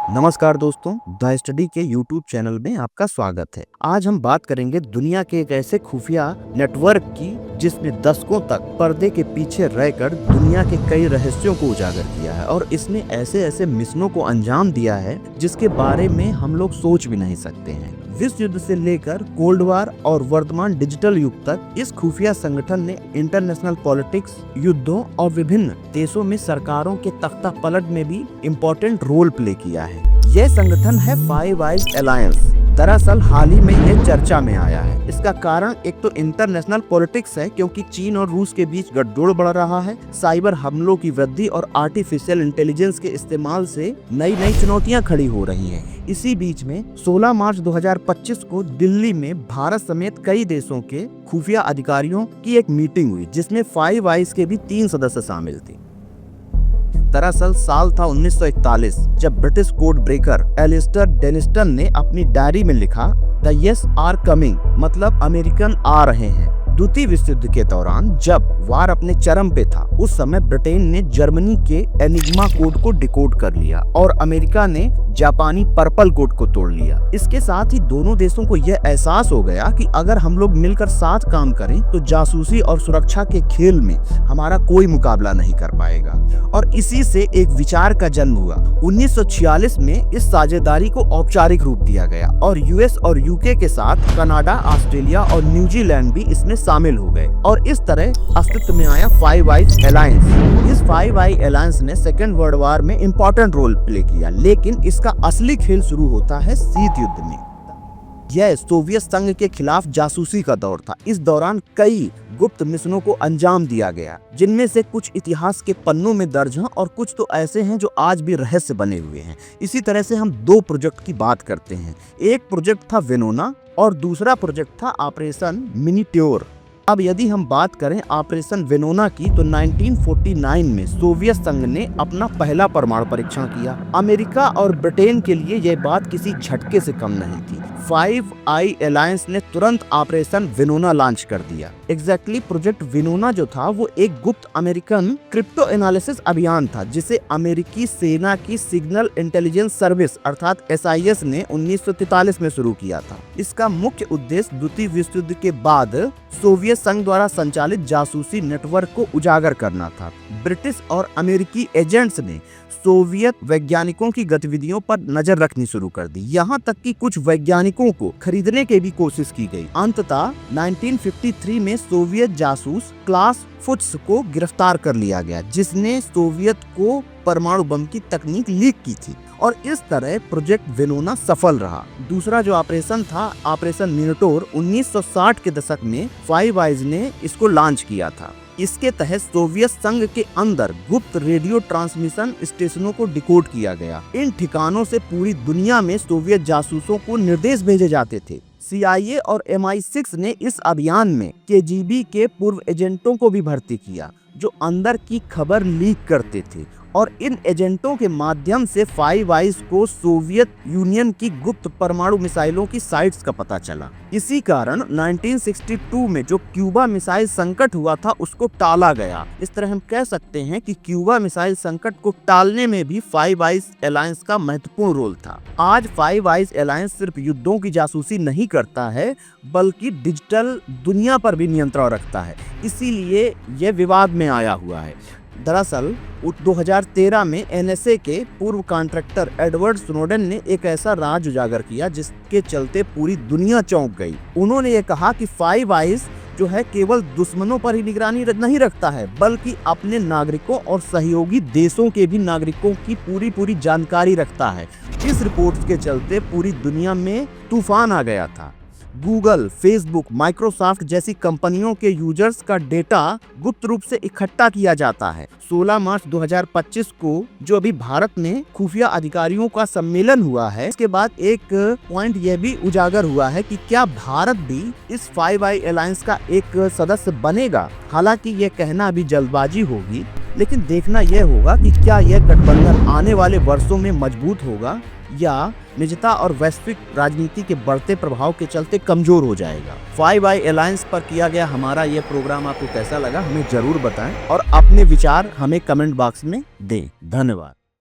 नमस्कार दोस्तों, the study के यूट्यूब चैनल में आपका स्वागत है। आज हम बात करेंगे दुनिया के एक ऐसे खुफिया नेटवर्क की जिसने दशकों तक पर्दे के पीछे रहकर दुनिया के कई रहस्यों को उजागर किया है और इसने ऐसे ऐसे मिशनों को अंजाम दिया है जिसके बारे में हम लोग सोच भी नहीं सकते हैं। विश्व युद्ध से लेकर कोल्ड वार और वर्तमान डिजिटल युग तक इस खुफिया संगठन ने इंटरनेशनल पॉलिटिक्स, युद्धों और विभिन्न देशों में सरकारों के तख्ता पलट में भी इम्पोर्टेंट रोल प्ले किया है। यह संगठन है फाइव आइज अलायंस। दरअसल हाल ही में यह चर्चा में आया है। इसका कारण एक तो इंटरनेशनल पॉलिटिक्स है, क्योंकि चीन और रूस के बीच गठजोड़ बढ़ रहा है। साइबर हमलों की वृद्धि और आर्टिफिशियल इंटेलिजेंस के इस्तेमाल से नई नई चुनौतियां खड़ी हो रही हैं। इसी बीच में 16 मार्च 2025 को दिल्ली में भारत समेत कई देशों के खुफिया अधिकारियों की एक मीटिंग हुई, जिसमें फाइव आइज के भी 3 सदस्य शामिल थे। दरअसल साल था 1941, जब ब्रिटिश कोड ब्रेकर एलिस्टर डेनिस्टन ने अपनी डायरी में लिखा, द यस आर कमिंग, मतलब अमेरिकन आ रहे हैं। द्वितीय विश्व युद्ध के दौरान जब वार अपने चरम पे था, उस समय ब्रिटेन ने जर्मनी के एनिग्मा कोड को डिकोड कर लिया और अमेरिका ने जापानी पर्पल कोड को तोड़ लिया। इसके साथ ही दोनों देशों को यह एहसास हो गया कि अगर हम लोग मिलकर साथ काम करें तो जासूसी और सुरक्षा के खेल में हमारा कोई मुकाबला नहीं कर पाएगा। और इसी से एक विचार का जन्म हुआ। 1946 में इस साझेदारी को औपचारिक रूप दिया गया और यूएस और यूके के साथ कनाडा, ऑस्ट्रेलिया और न्यूजीलैंड भी इसमें शामिल हो गए और इस तरह अस्तित्व में आया फाइव आइज अलायंस। इस फाइव आई अलायंस ने सेकेंड वर्ल्ड वॉर में इम्पोर्टेंट रोल प्ले किया, लेकिन इसका असली खेल शुरू होता है शीत युद्ध में। यह सोवियत संघ के खिलाफ जासूसी का दौर था। इस दौरान कई गुप्त मिशनों को अंजाम दिया गया, जिनमें से कुछ इतिहास के पन्नों में दर्ज हैं और कुछ तो ऐसे हैं जो आज भी रहस्य बने हुए हैं। इसी तरह से हम 2 प्रोजेक्ट की बात करते हैं। एक प्रोजेक्ट था वेनोना और दूसरा प्रोजेक्ट था ऑपरेशन मिनीट्योर। अब यदि हम बात करें ऑपरेशन वेनोना की, तो 1949 में सोवियत संघ ने अपना पहला परमाणु परीक्षण किया। अमेरिका और ब्रिटेन के लिए यह बात किसी झटके से कम नहीं थी। फाइव आई अलायंस ने तुरंत ऑपरेशन वेनोना लॉन्च कर दिया। प्रोजेक्ट वेनोना जो था वो एक गुप्त अमेरिकन क्रिप्टो एनालिसिस अभियान था, जिसे अमेरिकी सेना की सिग्नल इंटेलिजेंस सर्विस अर्थात SIS ने 1943 में शुरू किया था। इसका मुख्य उद्देश्य द्वितीय विश्व युद्ध के बाद सोवियत संघ द्वारा संचालित जासूसी नेटवर्क को उजागर करना था। ब्रिटिश और अमेरिकी एजेंट्स ने सोवियत वैज्ञानिकों की गतिविधियों पर नजर रखनी शुरू कर दी। यहाँ तक कि कुछ वैज्ञानिकों को खरीदने की भी कोशिश की गई। अंततः 1953 में सोवियत जासूस क्लास फुट्स को गिरफ्तार कर लिया गया, जिसने सोवियत को परमाणु बम की तकनीक लीक की थी और इस तरह प्रोजेक्ट वेनोना सफल रहा। दूसरा जो ऑपरेशन था, ऑपरेशन मिनीट्योर, 1960 के दशक में फाइव आइज ने इसको लॉन्च किया था। इसके तहत सोवियत संघ के अंदर गुप्त रेडियो ट्रांसमिशन स्टेशनों को डिकोड किया गया। इन ठिकानों से पूरी दुनिया में सोवियत जासूसों को निर्देश भेजे जाते थे। CIA और MI6 ने इस अभियान में KGB के पूर्व एजेंटों को भी भर्ती किया, जो अंदर की खबर लीक करते थे और इन एजेंटों के माध्यम से फाइव आइज को सोवियत यूनियन की गुप्त परमाणु मिसाइलों की साइट्स का पता चला। इसी कारण 1962 में जो क्यूबा मिसाइल संकट हुआ था उसको टाला गया। इस तरह हम कह सकते हैं कि क्यूबा मिसाइल संकट को टालने में भी फाइव आइज अलायंस का महत्वपूर्ण रोल था। आज फाइव आइज अलायंस सिर्फ युद्धों की जासूसी नहीं करता है, बल्कि डिजिटल दुनिया पर भी नियंत्रण रखता है। इसीलिए यह विवाद में आया हुआ है। दरअसल 2013 में NSA के पूर्व कॉन्ट्रैक्टर एडवर्ड स्नोडेन ने एक ऐसा राज उजागर किया जिसके चलते पूरी दुनिया चौंक गई। उन्होंने ये कहा कि फाइव आइज जो है केवल दुश्मनों पर ही निगरानी नहीं रखता है, बल्कि अपने नागरिकों और सहयोगी देशों के भी नागरिकों की पूरी जानकारी रखता है। इस रिपोर्ट के चलते पूरी दुनिया में तूफान आ गया था। गूगल, फेसबुक, माइक्रोसॉफ्ट जैसी कंपनियों के यूजर्स का डेटा गुप्त रूप से इकट्ठा किया जाता है। 16 मार्च 2025 को जो अभी भारत में खुफिया अधिकारियों का सम्मेलन हुआ है, इसके बाद एक पॉइंट यह भी उजागर हुआ है कि क्या भारत भी इस फाइव आई अलायंस का एक सदस्य बनेगा। हालांकि यह कहना अभी जल्दबाजी होगी, लेकिन देखना यह होगा कि क्या यह गठबंधन आने वाले वर्षों में मजबूत होगा या निजता और वैश्विक राजनीति के बढ़ते प्रभाव के चलते कमजोर हो जाएगा। फाइव आई अलायंस पर किया गया हमारा यह प्रोग्राम आपको कैसा लगा हमें जरूर बताएं और अपने विचार हमें कमेंट बॉक्स में दें। धन्यवाद।